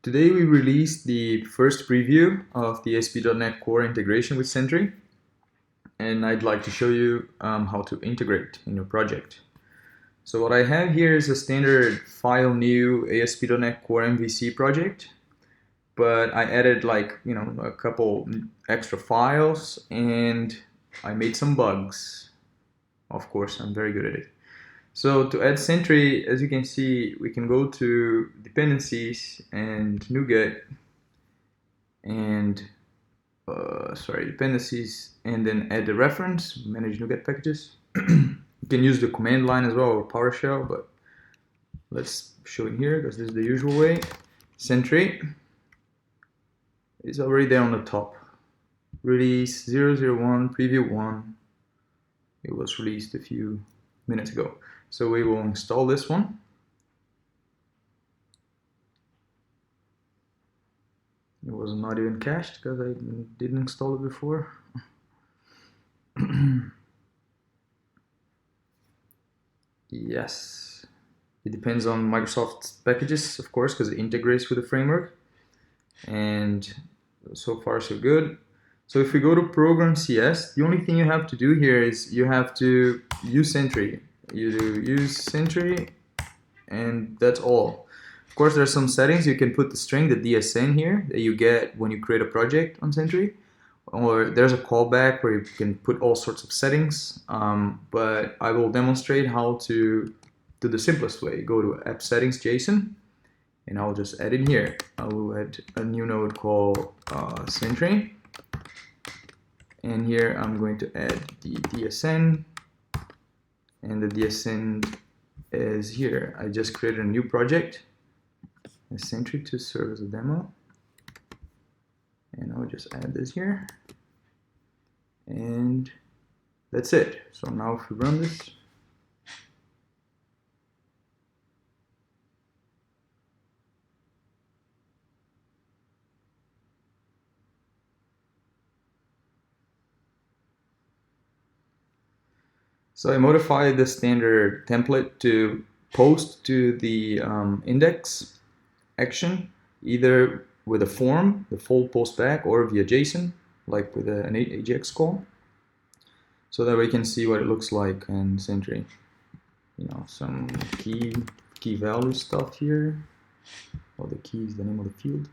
Today we released the first preview of the ASP.NET Core integration with Sentry, and I'd like to show you how to integrate in your project. So what I have here is a standard file new ASP.NET Core MVC project, but I added a couple extra files and I made some bugs. Of course, I'm very good at it. So to add Sentry, as you can see, we can go to dependencies and NuGet and dependencies, and then add the reference, manage NuGet packages. You can use the command line as well or PowerShell, but let's show it here because this is the usual way. Sentry is already there on the top. Release 001, preview 1. It was released a few minutes ago. So we will install this one. It was not even cached because I didn't install it before. Yes, it depends on Microsoft's packages, of course, because it integrates with the framework. And so far so good. So if we go to Program CS, the only thing you have to do here is you have to use Sentry. You do use Sentry, and that's all. Of course, there are some settings. You can put the string, the DSN here, that you get when you create a project on Sentry. Or there's a callback where you can put all sorts of settings. But I will demonstrate how to do the simplest way. Go to App Settings JSON, and I'll just add in here. I will add a new node called Sentry. And here I'm going to add the DSN. And the DSN is here. I just created a new project, a Sentry to serve as a demo. And I'll just add this here. And that's it. So now if we run this, so I modified the standard template to post to the index action, either with a form, the full post back, or via JSON, like with an AJAX call, so that we can see what it looks like in Sentry. You know, some key value stuff here. All the keys, the name of the field.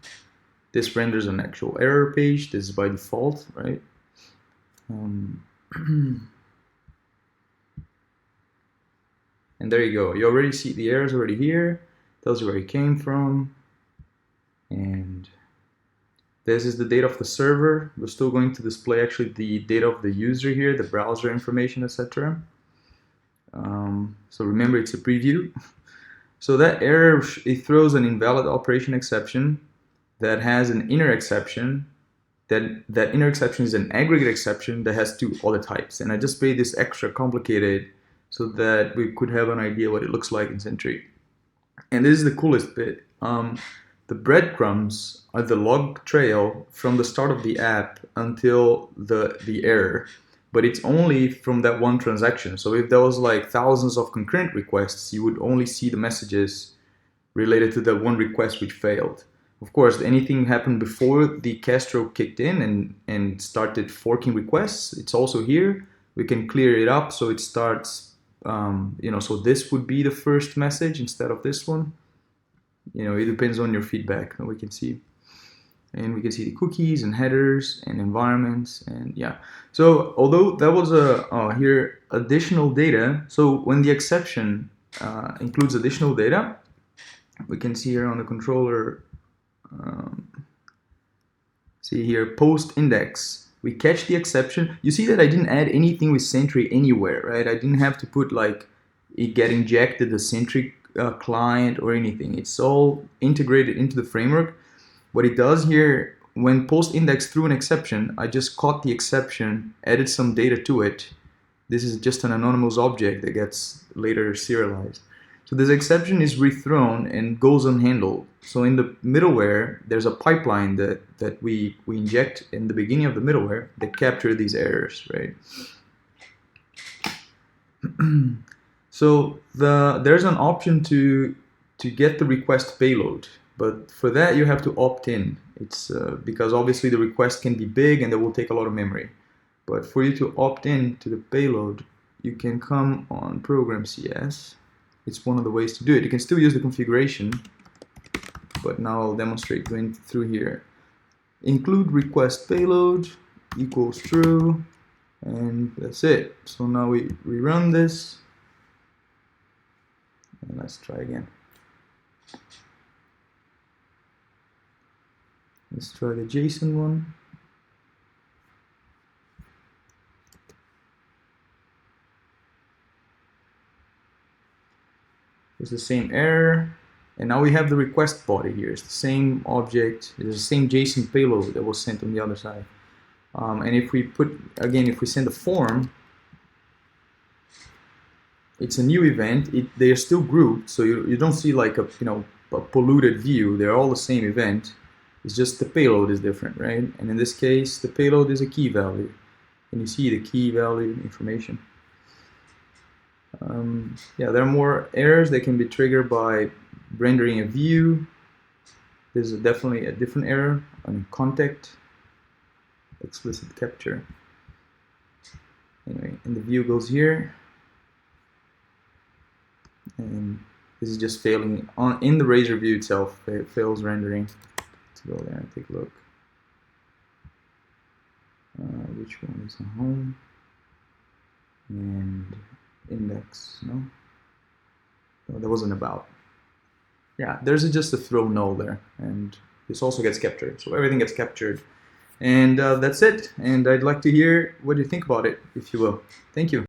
This renders an actual error page. This is by default, right? And there you go. You already see the errors already here. Tells you where it came from. And this is the data of the server. We're still going to display actually the data of the user here, the browser information, etc. So remember, it's a preview. So that error, it throws an invalid operation exception that has an inner exception. That inner exception is an aggregate exception that has two other types. And I just made this extra complicated so that we could have an idea what it looks like in Sentry. And this is the coolest bit. The breadcrumbs are the log trail from the start of the app until the error, but it's only from that one transaction. So if there was like thousands of concurrent requests, you would only see the messages related to that one request which failed. Of course, anything happened before the Castro kicked in and started forking requests, it's also here. We can clear it up so it starts, so this would be the first message instead of this one. It depends on your feedback that we can see. And we can see the cookies and headers and environments, and yeah. So although that was here additional data, so when the exception includes additional data, we can see here on the controller, see here post index. We catch the exception. You see that I didn't add anything with Sentry anywhere, right? I didn't have to put like it get injected the Sentry client or anything. It's all integrated into the framework. What it does here, when post index threw an exception, I just caught the exception, added some data to it. This is just an anonymous object that gets later serialized. So this exception is rethrown and goes unhandled. So in the middleware, there's a pipeline that we inject in the beginning of the middleware that capture these errors, right? So there's an option to get the request payload. But for that, you have to opt in. It's because obviously the request can be big and it will take a lot of memory. But for you to opt in to the payload, you can come on program CS. It's one of the ways to do it. You can still use the configuration, but now I'll demonstrate going through here. Include request payload equals true, and that's it. So now we rerun this, and let's try again. Let's try the JSON one. It's the same error, and now we have the request body here. It's the same object, it's the same JSON payload that was sent on the other side. And if we if we send a form, it's a new event. They are still grouped, so you don't see like a polluted view. They're all the same event. It's just the payload is different, right? And in this case, the payload is a key value, and you see the key value information. Yeah, there are more errors that can be triggered by rendering a view. There's definitely a different error on contact, explicit capture. Anyway, and the view goes here, and this is just failing in the Razor view itself. It fails rendering. Let's go there and take a look. Which one is the home? And index, no, that wasn't about. Yeah, there's just a throw null there, and this also gets captured, so everything gets captured, and that's it. And I'd like to hear what you think about it, if you will. Thank you.